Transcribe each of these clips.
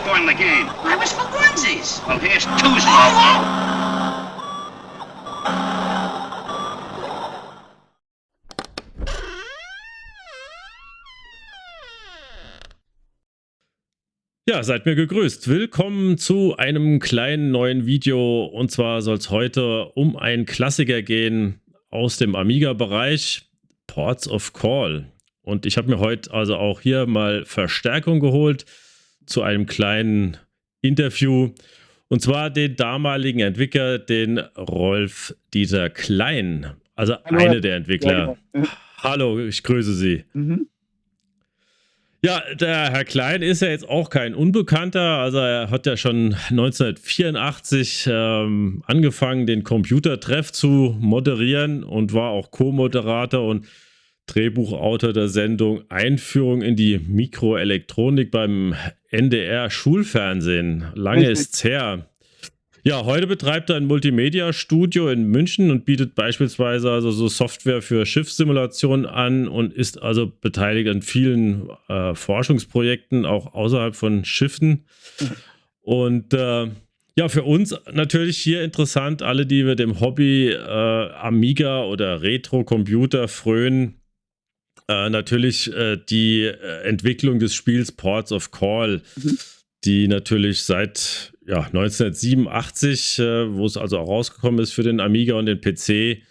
scoring the game? I was for onesies. Well, here's twosies. Ja, seid mir gegrüßt. Willkommen zu einem kleinen neuen Video. Und zwar soll es heute um einen Klassiker gehen aus dem Amiga-Bereich, Ports of Call. Und ich habe mir heute also auch hier mal Verstärkung geholt zu einem kleinen Interview. Und zwar den damaligen Entwickler, den Rolf-Dieter Klein. Also Hallo, eine der Entwickler. Ja, genau. Hallo, ich grüße Sie. Ja, der Herr Klein ist ja jetzt auch kein Unbekannter. Also er hat ja schon 1984 angefangen, den Computertreff zu moderieren und war auch Co-Moderator und Drehbuchautor der Sendung Einführung in die Mikroelektronik beim NDR Schulfernsehen. Lange ist's her. Ja, heute betreibt er ein Multimedia-Studio in München und bietet beispielsweise also so Software für Schiffssimulationen an und ist also beteiligt an vielen Forschungsprojekten, auch außerhalb von Schiffen. Und ja, für uns natürlich hier interessant, alle, die wir dem Hobby Amiga oder Retro-Computer frönen, natürlich die Entwicklung des Spiels Ports of Call, die natürlich seit 1987, wo es also auch rausgekommen ist für den Amiga und den PC,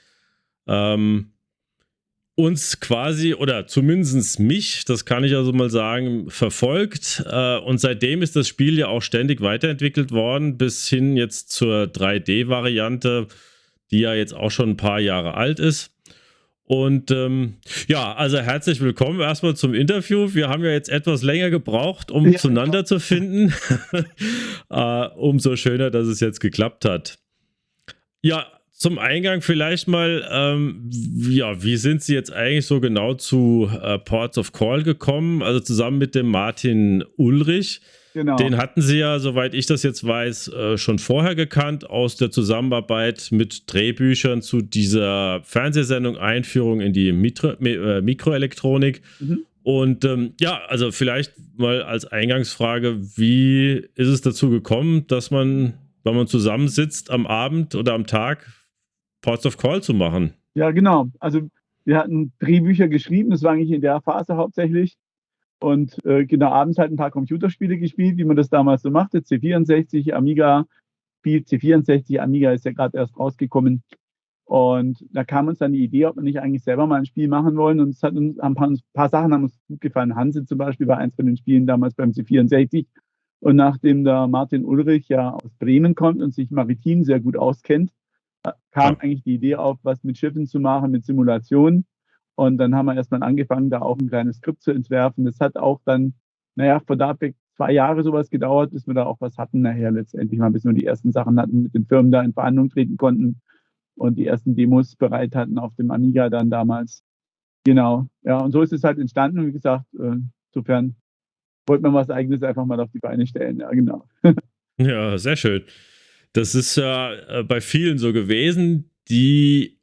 uns quasi, oder zumindest mich, das kann ich also mal sagen, verfolgt. Und seitdem ist das Spiel ja auch ständig weiterentwickelt worden, bis hin jetzt zur 3D-Variante, die ja jetzt auch schon ein paar Jahre alt ist. Und ja, also herzlich willkommen erstmal zum Interview. Wir haben ja jetzt etwas länger gebraucht, um zueinander zu finden. Umso schöner, dass es jetzt geklappt hat. Ja, zum Eingang vielleicht mal, ja, wie sind Sie jetzt eigentlich so genau zu Ports of Call gekommen? Also zusammen mit dem Martin Ulrich. Genau. Den hatten Sie ja, soweit ich das jetzt weiß, schon vorher gekannt aus der Zusammenarbeit mit Drehbüchern zu dieser Fernsehsendung Einführung in die Mikroelektronik. Und ja, also vielleicht mal als Eingangsfrage, wie ist es dazu gekommen, dass man, wenn man zusammensitzt am Abend oder am Tag, Ports of Call zu machen? Ja, genau. Also wir hatten Drehbücher geschrieben, das war eigentlich in der Phase hauptsächlich. Und genau, abends halt ein paar Computerspiele gespielt, wie man das damals so machte. C64, Amiga, spielt C64, Amiga ist ja gerade erst rausgekommen. Und da kam uns dann die Idee, ob wir nicht eigentlich selber mal ein Spiel machen wollen. Und es hat uns ein paar Sachen haben uns gut gefallen. Hanse zum Beispiel war eins von den Spielen damals beim C64. Und nachdem der Martin Ulrich ja aus Bremen kommt und sich maritim sehr gut auskennt, kam eigentlich die Idee auf, was mit Schiffen zu machen, mit Simulationen. Und dann haben wir erstmal angefangen, da auch ein kleines Skript zu entwerfen. Das hat auch dann, von da weg 2 Jahre sowas gedauert, bis wir da auch was hatten nachher letztendlich mal, bis wir die ersten Sachen hatten, mit den Firmen da in Verhandlungen treten konnten und die ersten Demos bereit hatten auf dem Amiga dann damals. Genau, ja, und so ist es halt entstanden. Und wie gesagt, insofern wollte man was Eigenes einfach mal auf die Beine stellen. Ja, genau. Ja, sehr schön. Das ist ja bei vielen so gewesen,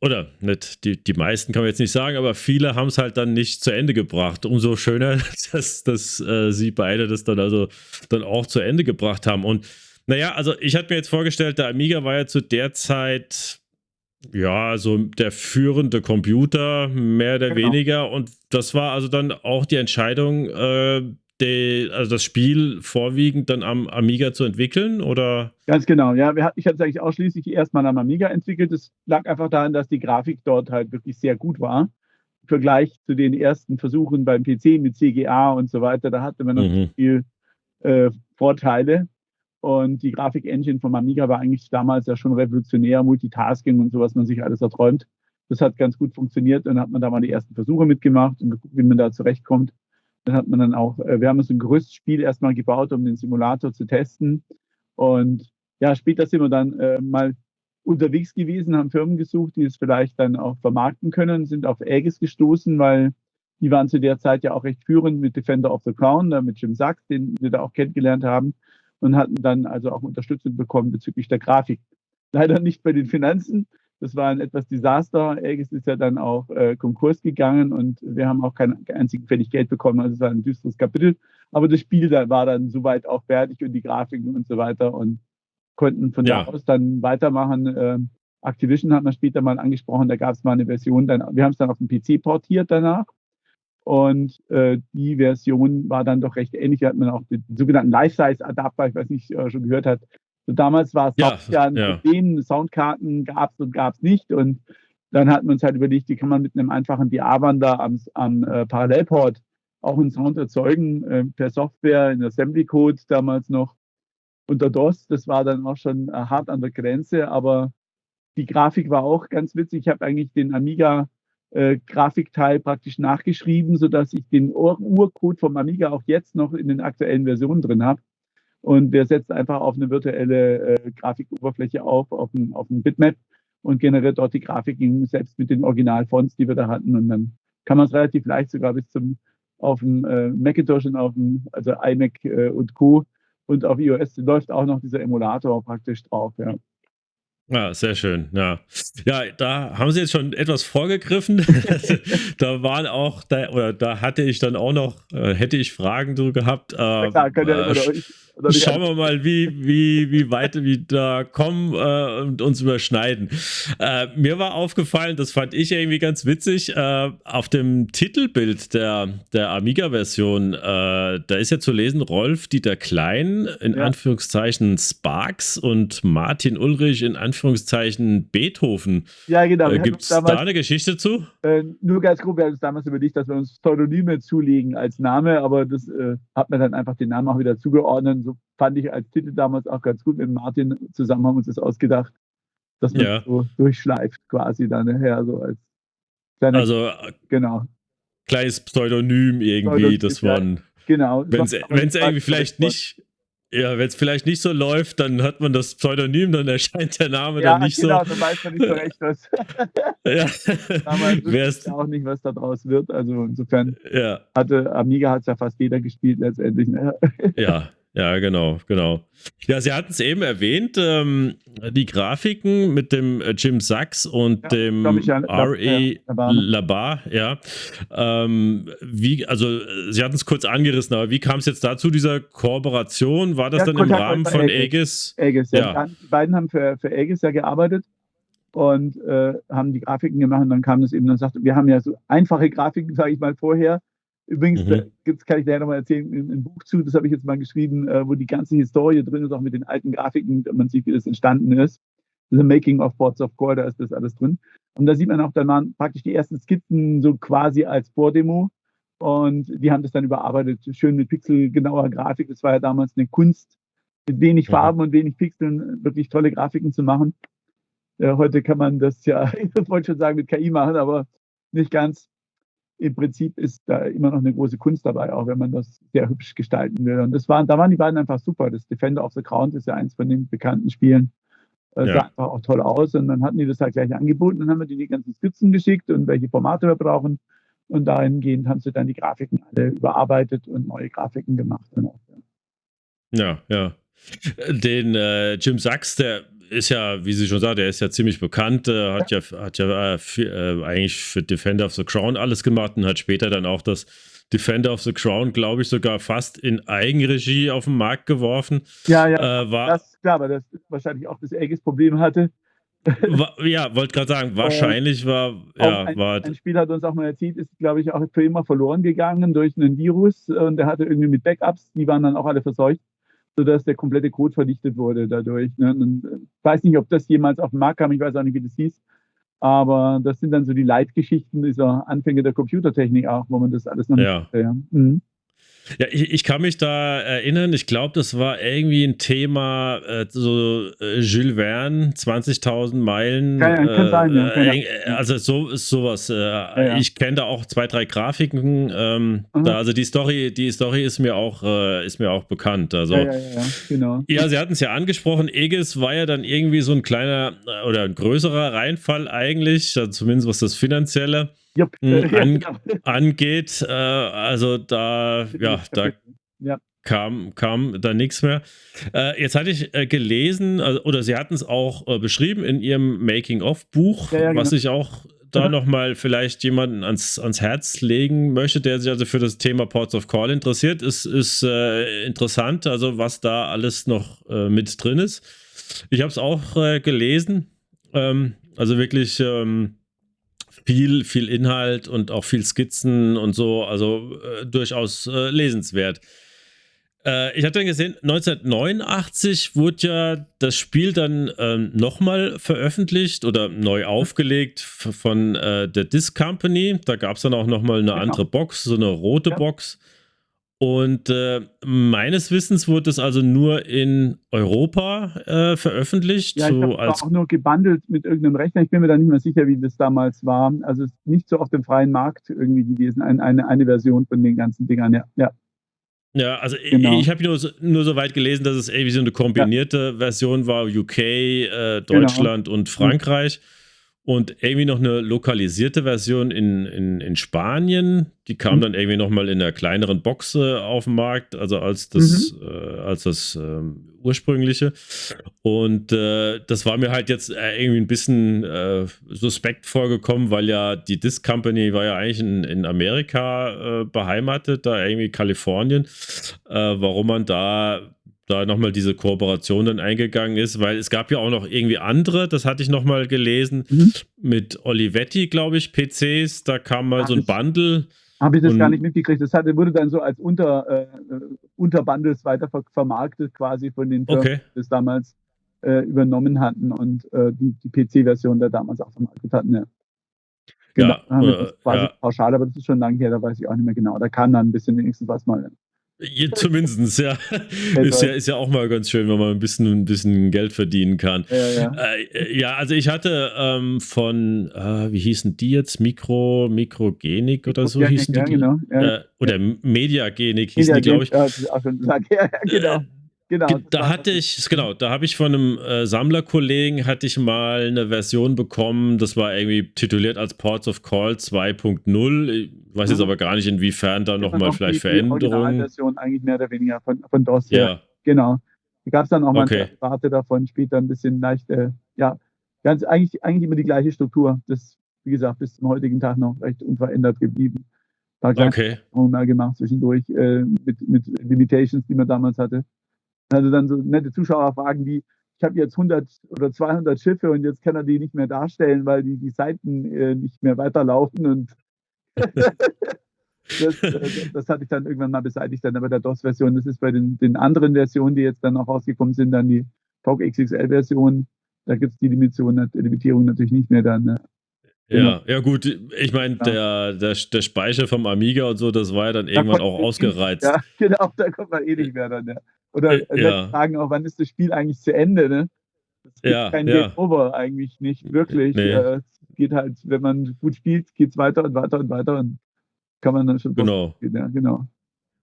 oder nicht, die meisten kann man jetzt nicht sagen, aber viele haben es halt dann nicht zu Ende gebracht. Umso schöner, dass sie beide das dann also dann auch zu Ende gebracht haben. Und naja, also ich hatte mir jetzt vorgestellt, der Amiga war ja zu der Zeit ja so der führende Computer, mehr oder weniger. Und das war also dann auch die Entscheidung, also das Spiel vorwiegend dann am Amiga zu entwickeln, oder? Ganz genau, ja. Ich habe es eigentlich ausschließlich erstmal am Amiga entwickelt. Das lag einfach daran, dass die Grafik dort halt wirklich sehr gut war. Im Vergleich zu den ersten Versuchen beim PC mit CGA und so weiter, da hatte man noch viel Vorteile. Und die Grafik-Engine vom Amiga war eigentlich damals ja schon revolutionär, Multitasking und so, was man sich alles erträumt. Das hat ganz gut funktioniert und hat man da mal die ersten Versuche mitgemacht und geguckt, wie man da zurechtkommt. Dann hat man dann auch, wir haben so ein Gerüstspiel erstmal gebaut, um den Simulator zu testen. Und ja, später sind wir dann mal unterwegs gewesen, haben Firmen gesucht, die es vielleicht dann auch vermarkten können, sind auf Aegis gestoßen, weil die waren zu der Zeit ja auch recht führend mit Defender of the Crown, mit Jim Sachs, den wir da auch kennengelernt haben, und hatten dann also auch Unterstützung bekommen bezüglich der Grafik. Leider nicht bei den Finanzen. Das war ein etwas Desaster. Aegis ist ja dann auch Konkurs gegangen und wir haben auch kein einzigen Pfennig Geld bekommen. Also es war ein düsteres Kapitel. Aber das Spiel da war dann soweit auch fertig und die Grafiken und so weiter und konnten von da Ja. aus dann weitermachen. Activision hat man später mal angesprochen, da gab es mal eine Version, wir haben es dann auf den PC portiert danach. Und die Version war dann doch recht ähnlich. Da hat man auch den sogenannten Life-Size-Adapter, ich weiß nicht, schon gehört hat. So, damals war es ja ein Problem, Soundkarten gab es und gab es nicht. Und dann hat man uns halt überlegt, wie kann man mit einem einfachen DA-Wander am Parallelport auch einen Sound erzeugen, per Software, in Assembly-Code damals noch unter DOS. Das war dann auch schon hart an der Grenze, aber die Grafik war auch ganz witzig. Ich habe eigentlich den Amiga Grafikteil praktisch nachgeschrieben, sodass ich den Urcode vom Amiga auch jetzt noch in den aktuellen Versionen drin habe. Und der setzt einfach auf eine virtuelle Grafikoberfläche auf ein Bitmap und generiert dort die Grafiken selbst mit den Originalfonts, die wir da hatten. Und dann kann man es relativ leicht sogar auf dem Macintosh und also iMac und Co. Und auf iOS läuft auch noch dieser Emulator praktisch drauf, ja. Ja, sehr schön. Ja, da haben Sie jetzt schon etwas vorgegriffen. Da waren auch, da hatte ich dann auch noch, hätte ich Fragen drüber gehabt. Ja, klar, könnt ihr schauen wir mal, wie weit wir da kommen und uns überschneiden. Mir war aufgefallen, das fand ich irgendwie ganz witzig, auf dem Titelbild der Amiga-Version, da ist ja zu lesen Rolf-Dieter Klein, in Anführungszeichen Sparks, und Martin Ulrich, in Anführungszeichen Beethoven. Ja, genau. Gibt es da eine Geschichte zu? Nur ganz grob, wir haben uns damals überlegt, dass wir uns Pseudonyme zulegen als Name, aber das hat mir dann einfach den Namen auch wieder zugeordnet. So fand ich als Titel damals auch ganz gut. Mit Martin zusammen haben wir uns das ausgedacht, dass man so durchschleift quasi dann nachher, so als kleiner, also genau, kleines Pseudonym irgendwie, das man, genau. Wenn es irgendwie vielleicht nicht, wenn es vielleicht nicht so läuft, dann hat man das Pseudonym, dann erscheint der Name dann nicht so. Ja, genau, dann weiß man nicht so recht, was. Damals wusste ich auch nicht, was da draus wird. Also insofern Amiga hat es ja fast jeder gespielt letztendlich. Ne? Ja, genau. Ja, Sie hatten es eben erwähnt, die Grafiken mit dem Jim Sachs und dem R.E. Labar, ja. Also Sie hatten es kurz angerissen, aber wie kam es jetzt dazu, dieser Kooperation? War das dann im Rahmen von Aegis? Aegis, ja. Die beiden haben für Aegis ja gearbeitet und haben die Grafiken gemacht, und dann kam es eben, dann sagte, wir haben ja so einfache Grafiken, sage ich mal, vorher. Übrigens, kann ich dir nochmal erzählen, ein Buch zu, das habe ich jetzt mal geschrieben, wo die ganze Historie drin ist, auch mit den alten Grafiken, man sieht, wie das entstanden ist. The Making of Ports of Call, da ist das alles drin. Und da sieht man auch, da waren praktisch die ersten Skizzen so quasi als Vordemo, und die haben das dann überarbeitet, schön mit pixelgenauer Grafik. Das war ja damals eine Kunst, mit wenig Farben und wenig Pixeln wirklich tolle Grafiken zu machen. Heute kann man das ja, ich wollte schon sagen, mit KI machen, aber nicht ganz. Im Prinzip ist da immer noch eine große Kunst dabei, auch wenn man das sehr hübsch gestalten will. Und da waren die beiden einfach super. Das Defender of the Crown ist ja eins von den bekannten Spielen. Sah einfach auch toll aus. Und dann hatten die das halt gleich angeboten. Dann haben wir die ganzen Skizzen geschickt und welche Formate wir brauchen. Und dahingehend haben sie dann die Grafiken alle überarbeitet und neue Grafiken gemacht. Ja. Den Jim Sachs, der ist ja, wie Sie schon sagt, der ist ja ziemlich bekannt, hat ja eigentlich für Defender of the Crown alles gemacht und hat später dann auch das Defender of the Crown, glaube ich, sogar fast in Eigenregie auf den Markt geworfen. Ja, das ist klar, weil das wahrscheinlich auch das Aegis-Problem hatte. Wollte gerade sagen, wahrscheinlich ein Spiel hat uns auch mal erzählt, ist, glaube ich, auch für immer verloren gegangen durch einen Virus, und der hatte irgendwie mit Backups, die waren dann auch alle verseucht, sodass der komplette Code vernichtet wurde dadurch. Ne? Und ich weiß nicht, ob das jemals auf den Markt kam, ich weiß auch nicht, wie das hieß, aber das sind dann so die Leitgeschichten dieser Anfänge der Computertechnik auch, wo man das alles noch nicht hatte. Ja, ich kann mich da erinnern, ich glaube, das war irgendwie ein Thema, Jules Verne, 20.000 Meilen. Kann sein, also sowas. Ich kenne da auch 2, 3 Grafiken. Also die Story ist mir auch bekannt. Also, genau. Ja, Sie hatten es ja angesprochen, Aegis war ja dann irgendwie so ein kleiner oder ein größerer Reinfall eigentlich, also zumindest was das Finanzielle angeht. Also da kam da nichts mehr. Jetzt hatte ich gelesen, oder Sie hatten es auch beschrieben in Ihrem Making-of-Buch, was ich auch da nochmal vielleicht jemanden ans Herz legen möchte, der sich also für das Thema Ports of Call interessiert, ist interessant, also was da alles noch mit drin ist. Ich habe es auch gelesen, also wirklich viel Inhalt und auch viel Skizzen und so, also durchaus lesenswert. Ich hatte dann gesehen, 1989 wurde ja das Spiel dann nochmal veröffentlicht oder neu aufgelegt von der Disc Company. Da gab es dann auch nochmal eine andere Box, so eine rote Box. Und meines Wissens wurde es also nur in Europa veröffentlicht. Ja, ich glaube, es war auch nur gebundelt mit irgendeinem Rechner. Ich bin mir da nicht mehr sicher, wie das damals war. Also es ist nicht so auf dem freien Markt irgendwie gewesen, eine Version von den ganzen Dingern, ja. Ja, also Genau. ich habe nur so weit gelesen, dass es irgendwie so eine kombinierte Version war, UK, Deutschland und Frankreich. Und irgendwie noch eine lokalisierte Version in Spanien. Die kam dann irgendwie nochmal in einer kleineren Box auf den Markt, also als das ursprüngliche. Und das war mir halt jetzt irgendwie ein bisschen suspekt vorgekommen, weil ja die Disc Company war ja eigentlich in Amerika beheimatet, da irgendwie Kalifornien. Warum man da nochmal diese Kooperation dann eingegangen ist, weil es gab ja auch noch irgendwie andere, das hatte ich nochmal gelesen, mit Olivetti, glaube ich, PCs, da kam mal so ein Bundle. Habe ich das gar nicht mitgekriegt. Das wurde dann so als Unterbundles weiter vermarktet quasi von den Firmen, die das damals übernommen hatten und die PC-Version da damals auch vermarktet hatten. Ja. Genau, haben wir das quasi pauschal, aber das ist schon lange her, da weiß ich auch nicht mehr genau. Da kam dann ein bisschen wenigstens was mal. Zumindest, ja. Ist ja auch mal ganz schön, wenn man ein bisschen Geld verdienen kann. Ja, also ich hatte von, wie hießen die jetzt? Mikrogenik oder so hießen die? Genau. Oder Mediagenik hießen die, glaube ich. Ja, das ist auch schon lange her, genau. Da habe ich von einem Sammlerkollegen hatte ich mal eine Version bekommen, das war irgendwie tituliert als Ports of Call 2.0. Ich weiß jetzt aber gar nicht, inwiefern da nochmal vielleicht Veränderungen. Die Originalversion eigentlich mehr oder weniger von DOS her. Genau. Da gab es dann auch mal eine Rate davon, später ein bisschen leicht, eigentlich immer die gleiche Struktur. Das, wie gesagt, bis zum heutigen Tag noch recht unverändert geblieben. Ein paar kleine mal gemacht zwischendurch mit Limitations, die man damals hatte. Also dann so nette Zuschauerfragen wie, ich habe jetzt 100 oder 200 Schiffe und jetzt kann er die nicht mehr darstellen, weil die Seiten nicht mehr weiterlaufen und das hatte ich dann irgendwann mal beseitigt, dann bei der DOS-Version. Das ist bei den anderen Versionen, die jetzt dann auch rausgekommen sind, dann die VOG XXL-Version, da gibt es die Limitierung natürlich nicht mehr dann. Ne? Genau. Ja gut, ich meine, der Speicher vom Amiga und so, das war ja dann irgendwann auch ausgereizt. Ja, genau, da kommt man eh nicht mehr dann. Ja. Oder fragen auch, wann ist das Spiel eigentlich zu Ende? Ne? Es gibt kein Game Over eigentlich nicht wirklich. Es geht halt, wenn man gut spielt, geht es weiter und weiter und weiter und kann man dann schon spielen. Ja, genau.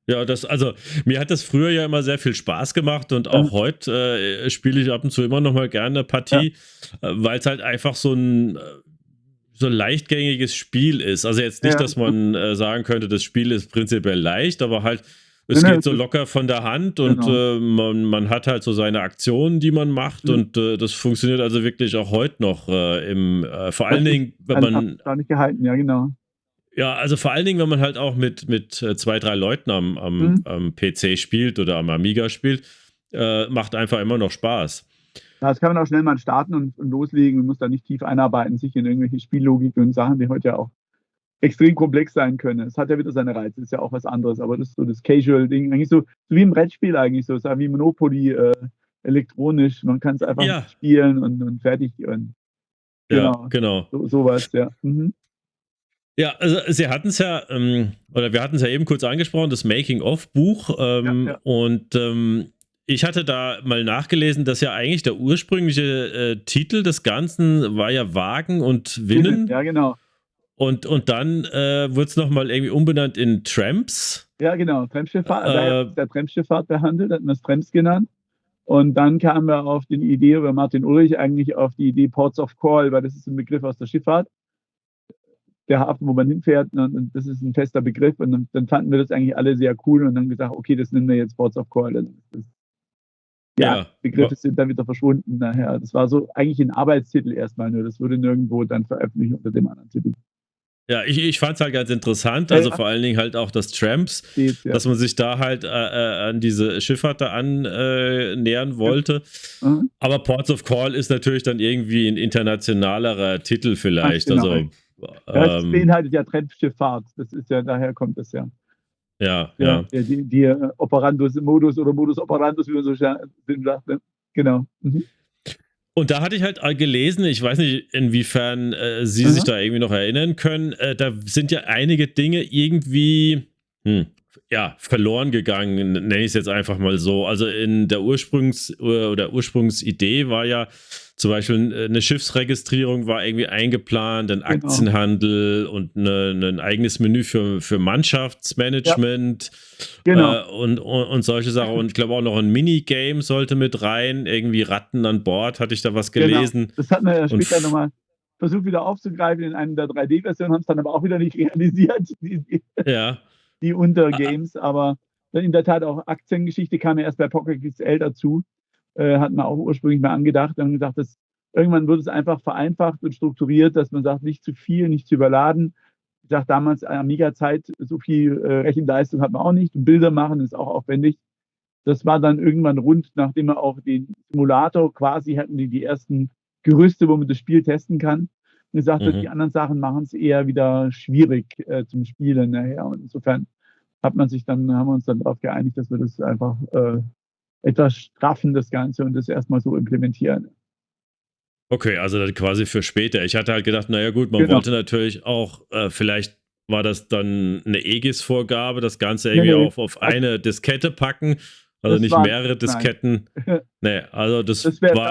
Ja, also mir hat das früher ja immer sehr viel Spaß gemacht und auch heute spiele ich ab und zu immer noch mal gerne eine Partie, weil es halt einfach so ein leichtgängiges Spiel ist. Also jetzt nicht, dass man sagen könnte, das Spiel ist prinzipiell leicht, aber halt es geht so locker von der Hand und man hat halt so seine Aktionen, die man macht und das funktioniert also wirklich auch heute noch vor allen Dingen, wenn man gar nicht gehalten, ja genau. Ja, also vor allen Dingen, wenn man halt auch mit 2, 3 Leuten am PC spielt oder am Amiga spielt, macht einfach immer noch Spaß. Ja, das kann man auch schnell mal starten und loslegen und muss da nicht tief einarbeiten, sich in irgendwelche Spiellogik und Sachen, die heute ja auch extrem komplex sein können. Es hat ja wieder seine Reize, ist ja auch was anderes, aber das ist so das Casual-Ding, eigentlich so wie ein Brettspiel eigentlich, so wie Monopoly elektronisch, man kann es einfach spielen und fertig. Und genau. Sowas, ja. Ja, also Sie hatten es ja, oder wir hatten es ja eben kurz angesprochen, das Making-of-Buch und ich hatte da mal nachgelesen, dass ja eigentlich der ursprüngliche Titel des Ganzen war ja Wagen und Winnen. Ja, genau. Und dann wurde es nochmal irgendwie umbenannt in Tramps. Ja, genau. Tramschifffahrt, der Tramschifffahrt behandelt, hat man es Tramps genannt. Und dann kamen wir auf die Idee über Martin Ulrich eigentlich auf die Idee Ports of Call, weil das ist ein Begriff aus der Schifffahrt. Der Hafen, wo man hinfährt, und das ist ein fester Begriff. Und dann fanden wir das eigentlich alle sehr cool und dann gesagt, okay, das nennen wir jetzt Ports of Call. Ja. Begriffe sind dann wieder verschwunden nachher. Das war so eigentlich ein Arbeitstitel erstmal nur. Das wurde nirgendwo dann veröffentlicht unter dem anderen Titel. Ja, ich fand es halt ganz interessant, Ja, also ja. vor allen Dingen halt auch das Tramps, Ja. dass man sich da halt an diese Schifffahrt da annähern wollte. Mhm. Aber Ports of Call ist natürlich dann irgendwie ein internationalerer Titel vielleicht. Genau. Also, Das beinhaltet ja Trendschifffahrt. Das ist ja, daher kommt das ja. ja. Die Operandus-Modus oder Modus Operandus, wie man so schön sagt. Ne? Genau. Mhm. Und da hatte ich halt gelesen, ich weiß nicht, inwiefern Sie sich da irgendwie noch erinnern können, da sind ja einige Dinge irgendwie verloren gegangen, nenne ich es jetzt einfach mal so. Also in der Ursprungsidee war ja zum Beispiel eine Schiffsregistrierung war irgendwie eingeplant, ein Aktienhandel und ein eigenes Menü für Mannschaftsmanagement und solche Sachen. Und ich glaube auch noch ein Minigame sollte mit rein, irgendwie Ratten an Bord, hatte ich da was gelesen. Genau. Das hat man ja später nochmal versucht wieder aufzugreifen in einer der 3D-Versionen, haben es dann aber auch wieder nicht realisiert, die Untergames. Aber in der Tat auch Aktiengeschichte kam ja erst bei Pocket XL dazu. Hat man auch ursprünglich mal angedacht und gesagt, dass irgendwann wird es einfach vereinfacht und strukturiert, dass man sagt, nicht zu viel, nicht zu überladen. Ich sage damals, Amiga-Zeit, so viel Rechenleistung hat man auch nicht. Und Bilder machen ist auch aufwendig. Das war dann irgendwann rund, nachdem wir auch den Simulator quasi hatten, die ersten Gerüste, wo man das Spiel testen kann. Und gesagt, die anderen Sachen machen es eher wieder schwierig zum Spielen nachher. Und insofern haben wir uns dann darauf geeinigt, dass wir das einfach etwas straffen, das Ganze, und das erstmal so implementieren. Okay, also dann quasi für später. Ich hatte halt gedacht, naja gut, man wollte natürlich auch, vielleicht war das dann eine EGIS-Vorgabe, das Ganze irgendwie auf eine Diskette packen, also nicht mehrere Disketten. Nee, also da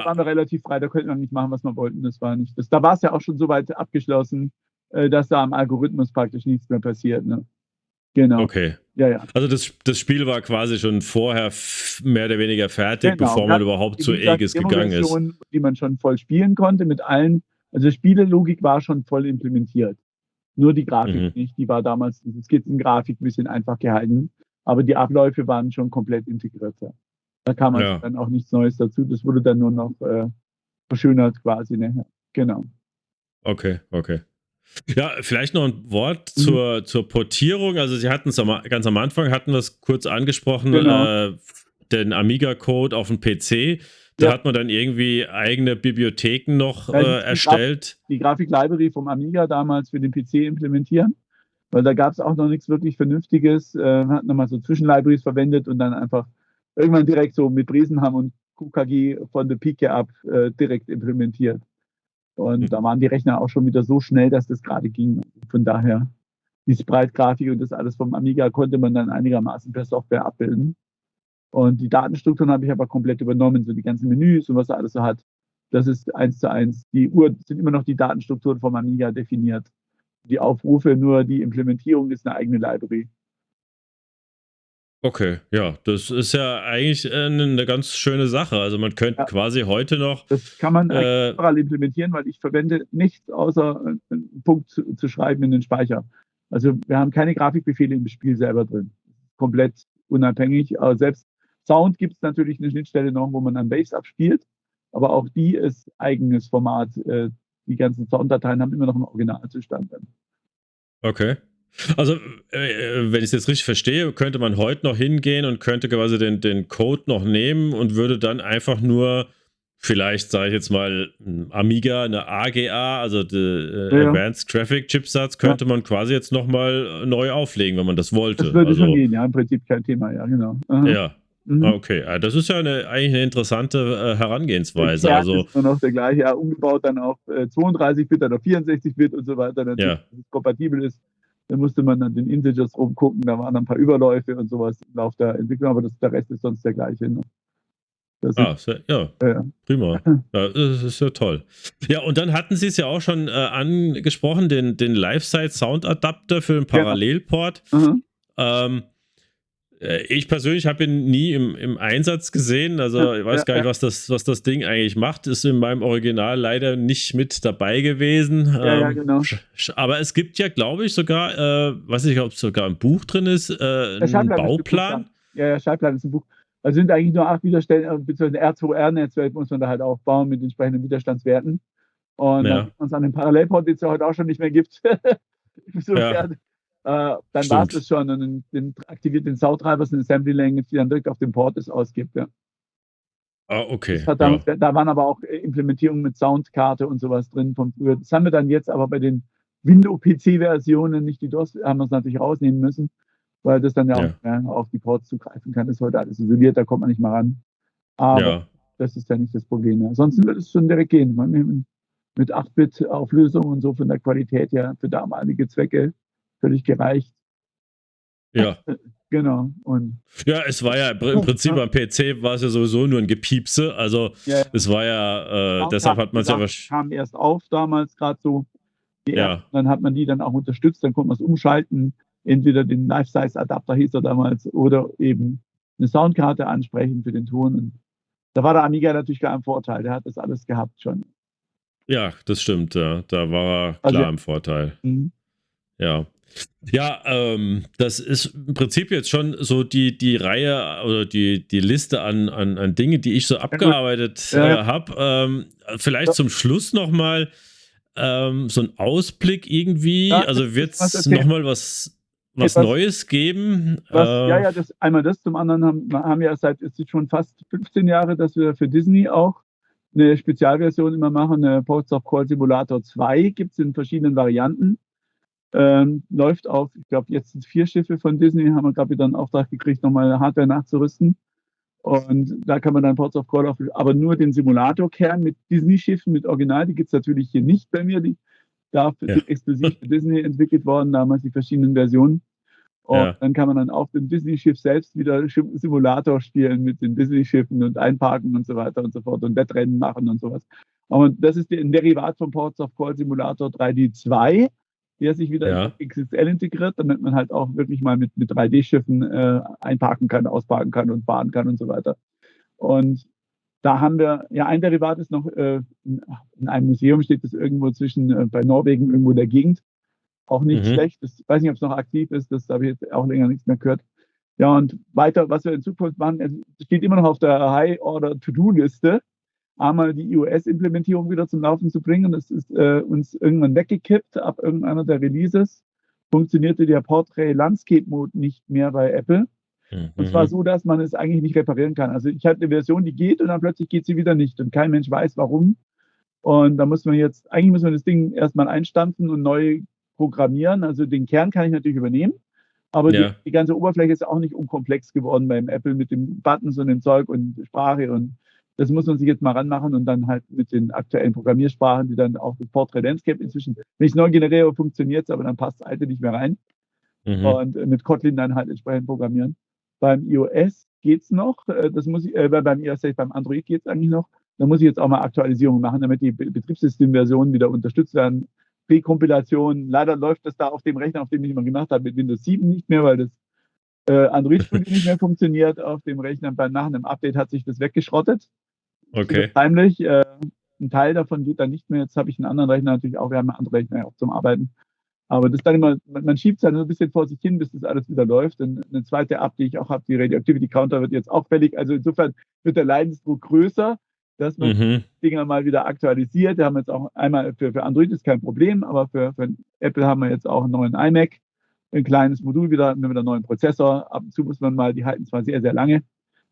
waren wir relativ frei, da könnten wir nicht machen, was wir wollten. Das war nicht. Da war es ja auch schon so weit abgeschlossen, dass da am Algorithmus praktisch nichts mehr passiert. Ne? Genau. Okay. Ja. Also das Spiel war quasi schon vorher mehr oder weniger fertig, bevor man überhaupt zu Aegis gegangen ist. Die man schon voll spielen konnte mit allen. Also Spielelogik war schon voll implementiert. Nur die Grafik nicht. Die war damals, diese Skizzengrafik, ein bisschen einfach gehalten. Aber die Abläufe waren schon komplett integriert. Da kam dann auch nichts Neues dazu. Das wurde dann nur noch verschönert quasi. Ne? Genau. Okay. Ja, vielleicht noch ein Wort zur Portierung. Also Sie hatten es ganz am Anfang, hatten wir es kurz angesprochen, den Amiga-Code auf dem PC. Da hat man dann irgendwie eigene Bibliotheken noch erstellt. Die Grafik-Library vom Amiga damals für den PC implementieren, weil da gab es auch noch nichts wirklich Vernünftiges. Hatten nochmal so Zwischenlibraries verwendet und dann einfach irgendwann direkt so mit Bresenham und QKG von der Pike ab direkt implementiert. Und da waren die Rechner auch schon wieder so schnell, dass das gerade ging. Von daher, die Sprite-Grafik und das alles vom Amiga konnte man dann einigermaßen per Software abbilden. Und die Datenstrukturen habe ich aber komplett übernommen, so die ganzen Menüs und was er alles so hat. Das ist 1:1. Sind immer noch die Datenstrukturen vom Amiga definiert. Die Aufrufe, nur die Implementierung ist eine eigene Library. Okay, ja, das ist ja eigentlich eine ganz schöne Sache. Also man könnte quasi heute noch... Das kann man überall implementieren, weil ich verwende nichts außer einen Punkt zu schreiben in den Speicher. Also wir haben keine Grafikbefehle im Spiel selber drin. Komplett unabhängig. Aber selbst Sound gibt es natürlich eine Schnittstelle noch, wo man dann Waves abspielt. Aber auch die ist eigenes Format. Die ganzen Sounddateien haben immer noch einen Originalzustand. Okay. Also, wenn ich es jetzt richtig verstehe, könnte man heute noch hingehen und könnte quasi den Code noch nehmen und würde dann einfach nur, vielleicht sage ich jetzt mal, Amiga, eine AGA, also Advanced Graphic Chipsatz, könnte man quasi jetzt nochmal neu auflegen, wenn man das wollte. Das würde schon gehen, ja, im Prinzip kein Thema, ja, genau. Ja. Okay, das ist ja eigentlich eine interessante Herangehensweise. Der Kern ist nur noch der gleiche, ja, umgebaut dann auf 32-Bit oder 64-Bit und so weiter, natürlich, dass es kompatibel ist. Da musste man dann den Integers rumgucken, da waren dann ein paar Überläufe und sowas im Laufe der Entwicklung, aber der Rest ist sonst der gleiche. Ne? Prima. Ja, das ist ja toll. Ja, und dann hatten Sie es ja auch schon angesprochen, den Live-Side-Sound-Adapter für den Parallelport. Ich persönlich habe ihn nie im Einsatz gesehen, also ich weiß gar nicht, was das Ding eigentlich macht, ist in meinem Original leider nicht mit dabei gewesen. Genau. Aber es gibt ja, glaube ich, sogar, weiß nicht, ob es sogar ein Buch drin ist, einen Bauplan. Ja, Schallplatte ist ein Buch. Also sind eigentlich nur 8 Widerstände, beziehungsweise R2R-Netzwerk muss man da halt aufbauen mit entsprechenden Widerstandswerten. Und dann Ja, sieht man es an dem Parallelport, den es ja heute auch schon nicht mehr gibt. ja, Insofern, dann war es stimmt. das schon und dann aktiviert den Sound-Treiber, eine Assembly Language, die dann direkt auf dem Port das ausgibt. Ja. Ah, Das okay, hat damals, ja. da waren aber auch Implementierungen mit Soundkarte und sowas drin von früher. Das haben wir dann jetzt aber bei den Windows-PC-Versionen, nicht die DOS, haben wir es natürlich rausnehmen müssen, weil das dann ja auch Ja, nicht mehr auf die Ports zugreifen kann. Das ist heute alles isoliert, da kommt man nicht mal ran. Aber ja. das ist ja nicht das Problem. Ansonsten wird es schon direkt gehen. Mit 8-Bit-Auflösung und so von der Qualität her für damalige Zwecke völlig gereicht. Ja. Genau. Und Ja, es war ja im Prinzip am PC war es ja sowieso nur ein Gepiepse. Also ja, es war ja, deshalb Soundkarten, hat wie man es ja gesagt, wahrscheinlich. kamen erst auf damals gerade so die ersten. Ja, Dann hat man die dann auch unterstützt, dann konnte man es umschalten. Entweder den Life-Size-Adapter hieß er damals oder eben eine Soundkarte ansprechen für den Ton. Und da war der Amiga natürlich klar im Vorteil. Der hat das alles gehabt schon. ja, das stimmt. Ja. Da war er Also, klar im Vorteil. mhm. Ja. Ja, das ist im Prinzip jetzt schon so die Reihe oder die Liste an Dinge, die ich so Ja, gut. abgearbeitet Ja, ja. habe. Vielleicht zum Schluss nochmal so ein Ausblick irgendwie. Ja, Also wird was es erzählen. nochmal was Etwas, Neues geben? ja, das einmal das, zum anderen haben ja seit es ist schon fast 15 Jahre, dass wir für Disney auch eine Spezialversion immer machen. Ports of Call Simulator 2 gibt es in verschiedenen Varianten. Läuft auf, ich glaube, jetzt sind 4 Schiffe von Disney, haben wir gerade wieder einen Auftrag gekriegt, nochmal Hardware nachzurüsten. Und da kann man dann Ports of Call auf, aber nur den Simulatorkern mit Disney-Schiffen, mit Original, die gibt es natürlich hier nicht bei mir. Die Ja, sind exklusiv für Disney entwickelt worden, damals die verschiedenen Versionen. Und ja, dann kann man dann auf dem Disney-Schiff selbst wieder Simulator spielen mit den Disney-Schiffen und einparken und so weiter und so fort und Wettrennen machen und sowas. Und das ist ein Derivat von Ports of Call Simulator 3D2, der sich wieder in ja, XXL integriert, damit man halt auch wirklich mal mit 3D-Schiffen einparken kann, ausparken kann und fahren kann und so weiter. Und da haben wir, ja, ein Derivat ist noch, in einem Museum steht das irgendwo zwischen, bei Norwegen, irgendwo in der Gegend. Auch nicht mhm, schlecht. Ich weiß nicht, ob es noch aktiv ist, das habe ich jetzt auch länger nichts mehr gehört. Ja, und weiter, was wir in Zukunft machen, es steht immer noch auf der High-Order-To-Do-Liste, einmal die iOS-Implementierung wieder zum Laufen zu bringen. Das ist uns irgendwann weggekippt ab irgendeiner der Releases. Funktionierte der Portrait Landscape Mode nicht mehr bei Apple. Und zwar mhm, so, dass man es eigentlich nicht reparieren kann. Also ich hatte eine Version, die geht und dann plötzlich geht sie wieder nicht. Und kein Mensch weiß warum. Und da muss man jetzt, eigentlich muss man das Ding erstmal einstampfen und neu programmieren. Also den Kern kann ich natürlich übernehmen, aber ja, die ganze Oberfläche ist auch nicht unkomplex geworden beim Apple mit den Buttons und dem Zeug und Sprache. Und das muss man sich jetzt mal ranmachen und dann halt mit den aktuellen Programmiersprachen, die dann auch mit Portrait Landscape inzwischen, wenn ich es neu generiere, funktioniert es, aber dann passt das alte nicht mehr rein. mhm, Und mit Kotlin dann halt entsprechend programmieren. Beim iOS geht es noch, das muss ich, beim iOS, beim Android geht es eigentlich noch. Da muss ich jetzt auch mal Aktualisierungen machen, damit die Betriebssystemversionen wieder unterstützt werden. Rekompilation, leider läuft das da auf dem Rechner, auf dem ich immer gemacht habe, mit Windows 7 nicht mehr, weil das Android Studio nicht mehr funktioniert auf dem Rechner. Nach einem Update hat sich das weggeschrottet. So ganz okay. heimlich. Ein Teil davon geht dann nicht mehr. Jetzt habe ich einen anderen Rechner natürlich auch. Wir haben einen anderen Rechner auch zum Arbeiten. Aber das dann immer, man schiebt es dann so ein bisschen vor sich hin, bis das alles wieder läuft. Und eine zweite App, die ich auch habe, die Radioactivity Counter, wird jetzt auch fällig. Also insofern wird der Leidensdruck größer, dass man Mhm, Dinger mal wieder aktualisiert. Wir haben jetzt auch einmal für Android ist kein Problem, aber für Apple haben wir jetzt auch einen neuen iMac, ein kleines Modul wieder mit einem neuen Prozessor. Ab und zu muss man mal, die halten zwar sehr, sehr lange,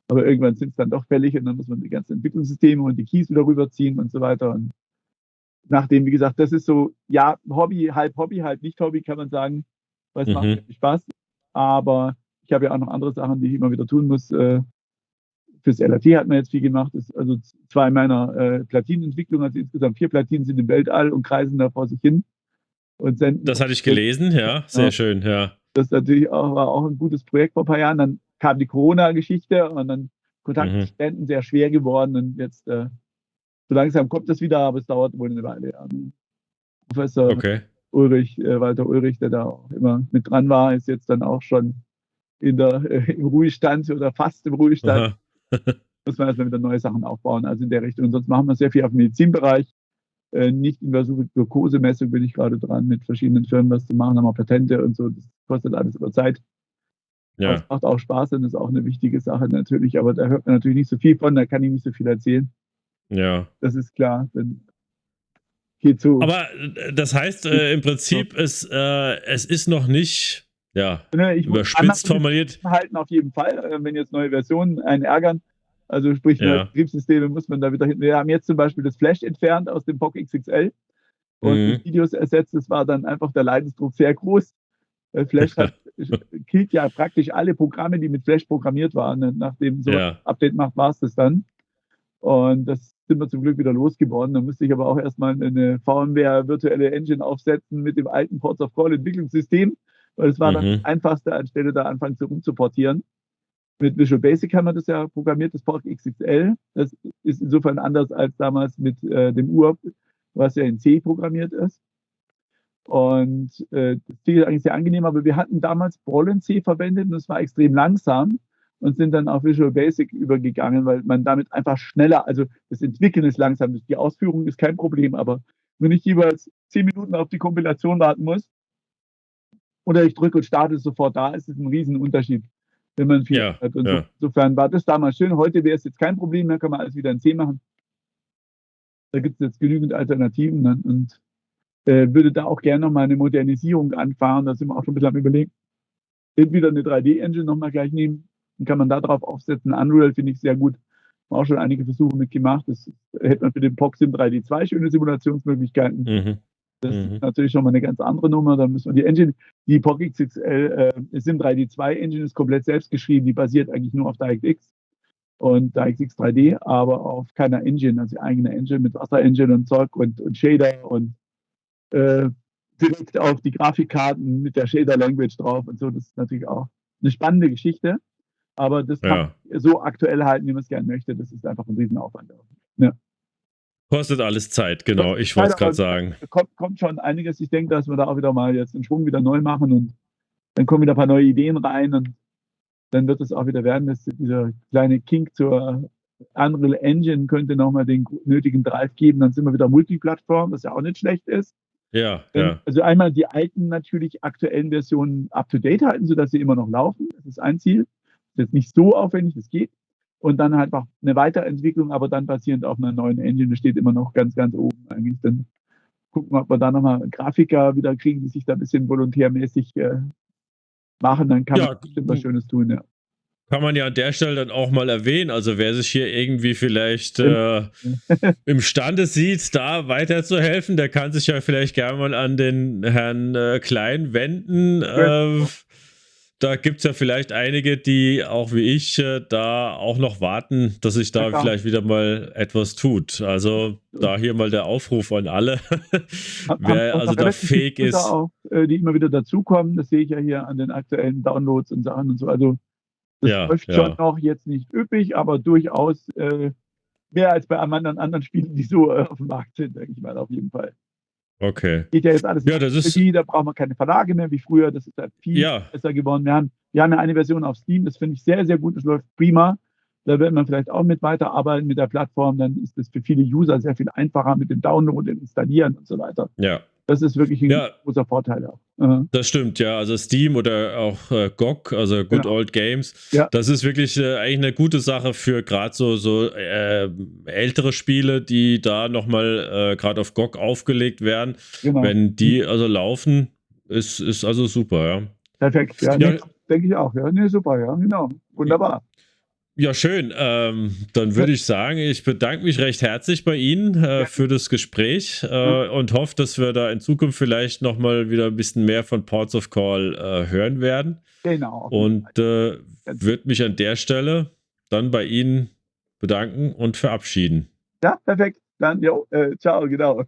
aber irgendwann sind es dann doch fällig und dann muss man die ganzen Entwicklungssysteme und die Keys wieder rüberziehen und so weiter. Und nachdem, wie gesagt, das ist so, ja, Hobby, halb nicht Hobby, kann man sagen, weil es macht mir mhm, Spaß. Aber ich habe ja auch noch andere Sachen, die ich immer wieder tun muss. Fürs LAT hat man jetzt viel gemacht. Das, also 2 meiner Platinenentwicklungen, also insgesamt 4 Platinen sind im Weltall und kreisen da vor sich hin und senden. das hatte ich gelesen, ja, sehr Ja, schön, ja. das natürlich auch, war auch ein gutes Projekt vor ein paar Jahren. Dann kam die Corona-Geschichte und dann Mhm, Kontaktspenden sehr schwer geworden. Und jetzt so langsam kommt das wieder, aber es dauert wohl eine Weile. Ja. Professor okay. Ulrich, Walter Ulrich, der da auch immer mit dran war, ist jetzt dann auch schon im Ruhestand oder fast im Ruhestand. Aha. Muss man erstmal wieder neue Sachen aufbauen, also in der Richtung. Und sonst machen wir sehr viel auf dem Medizinbereich. Nicht invasive Glukosemessung bin ich gerade dran, mit verschiedenen Firmen was zu machen, haben wir Patente und so. Das kostet alles über Zeit. Aber es Ja. macht auch Spaß und ist auch eine wichtige Sache natürlich, aber da hört man natürlich nicht so viel von, da kann ich nicht so viel erzählen. Ja. Das ist klar, dann geht so. Aber das heißt im Prinzip, es ist noch nicht, ja, Ne, ich muss einmal überspitzt formuliert. halten auf jeden Fall, wenn jetzt neue Versionen einen ärgern. Also sprich neue Ja. Betriebssysteme muss man da wieder hin. Wir haben jetzt zum Beispiel das Flash entfernt aus dem POC XXL und mit Mhm. Videos ersetzt. Das war dann einfach der Leidensdruck sehr groß. Flash killt ja praktisch alle Programme, die mit Flash programmiert waren. Und nachdem so ein Ja. Update macht, war es das dann. Und das sind wir zum Glück wieder losgeworden. Da musste ich aber auch erstmal eine VMware virtuelle Engine aufsetzen mit dem alten Ports of Call Entwicklungssystem, weil es war dann das Mhm. Einfachste, anstelle da anfangen zu rumzuportieren. Mit Visual Basic haben wir das ja programmiert, das Port XXL. Das ist insofern anders als damals mit dem URP, was ja in C programmiert ist. Und das ist eigentlich sehr angenehm, aber wir hatten damals Brollen C verwendet und es war extrem langsam und sind dann auf Visual Basic übergegangen, weil man damit einfach schneller, also das Entwickeln ist langsam, die Ausführung ist kein Problem, aber wenn ich jeweils 10 Minuten auf die Kompilation warten muss oder ich drücke und starte es sofort da, ist es ein Riesenunterschied, wenn man viel Ja. hat. Und Ja. insofern war das damals schön. Heute wäre es jetzt kein Problem mehr, kann man alles wieder in C machen. Da gibt es jetzt genügend Alternativen und würde da auch gerne nochmal eine Modernisierung anfahren. Da sind wir auch schon ein bisschen am Überlegen. Entweder eine 3D-Engine nochmal gleich nehmen, dann kann man da drauf aufsetzen. Unreal finde ich sehr gut. Haben auch schon einige Versuche mitgemacht. Das hätte man für den POC-Sim 3D2 schöne Simulationsmöglichkeiten. Mhm. Das ist Mhm. natürlich schon mal eine ganz andere Nummer. Da müssen wir die Engine, die POC XXL Sim 3D2 Engine ist komplett selbst geschrieben. Die basiert eigentlich nur auf DirectX und DirectX 3D, aber auf keiner Engine, also eigene Engine mit Wasser-Engine und Zeug und Shader und direkt auf die Grafikkarten mit der Shader Language drauf und so. Das ist natürlich auch eine spannende Geschichte, aber das kann Ja. man so aktuell halten, wie man es gerne möchte. Das ist einfach ein Riesenaufwand. Ja. Kostet alles Zeit, genau. Ich wollte es Leider, gerade aber sagen. kommt schon einiges. Ich denke, dass wir da auch wieder mal jetzt den Schwung wieder neu machen und dann kommen wieder ein paar neue Ideen rein und dann wird es auch wieder werden, dass dieser kleine Kink zur Unreal Engine könnte nochmal den nötigen Drive geben. Dann sind wir wieder Multiplattform, was ja auch nicht schlecht ist. Ja. Ja. Also einmal die alten, natürlich aktuellen Versionen up-to-date halten, sodass sie immer noch laufen. Das ist ein Ziel. Das ist jetzt nicht so aufwendig, das geht. Und dann halt auch eine Weiterentwicklung, aber dann basierend auf einer neuen Engine. Das steht immer noch ganz, ganz oben eigentlich. Dann gucken wir, ob wir da nochmal Grafiker wieder kriegen, die sich da ein bisschen volontärmäßig machen. Dann kann man Ja, bestimmt was Schönes tun, ja. kann man ja an der Stelle dann auch mal erwähnen. Also wer sich hier irgendwie vielleicht imstande sieht, da weiterzuhelfen, der kann sich ja vielleicht gerne mal an den Herrn Klein wenden. Da gibt es ja vielleicht einige, die auch wie ich da auch noch warten, dass sich da Ja, vielleicht wieder mal etwas tut. Also da hier mal der Aufruf an alle, wer also da fähig ist. Auch, die immer wieder dazukommen. Das sehe ich ja hier an den aktuellen Downloads und Sachen und so. Also das läuft schon noch, jetzt nicht üppig, aber durchaus mehr als bei anderen Spielen, die so auf dem Markt sind, denke ich mal, auf jeden Fall. Okay. Geht ja jetzt alles ja, das ist, da braucht man keine Verlage mehr wie früher. Das ist halt viel besser geworden. Wir haben ja eine Version auf Steam, das finde ich sehr, sehr gut. Das läuft prima. Da wird man vielleicht auch mit weiterarbeiten mit der Plattform. Dann ist es für viele User sehr viel einfacher mit dem Download und Installieren und so weiter. Ja. Das ist wirklich ein großer Vorteil auch. Das stimmt, ja. Also Steam oder auch GOG, also Good Old Games, das ist wirklich eigentlich eine gute Sache für gerade so ältere Spiele, die da nochmal gerade auf GOG aufgelegt werden. Genau. Wenn die also laufen, ist also super, ja. Perfekt, ja. Nee, denke ich auch, ja. Nee, super, ja, genau. Wunderbar. Ja, schön. Dann würde ich sagen, ich bedanke mich recht herzlich bei Ihnen für das Gespräch und hoffe, dass wir da in Zukunft vielleicht nochmal wieder ein bisschen mehr von Ports of Call hören werden. Genau. Und würde mich an der Stelle dann bei Ihnen bedanken und verabschieden. Ja, perfekt. Dann, ciao, genau.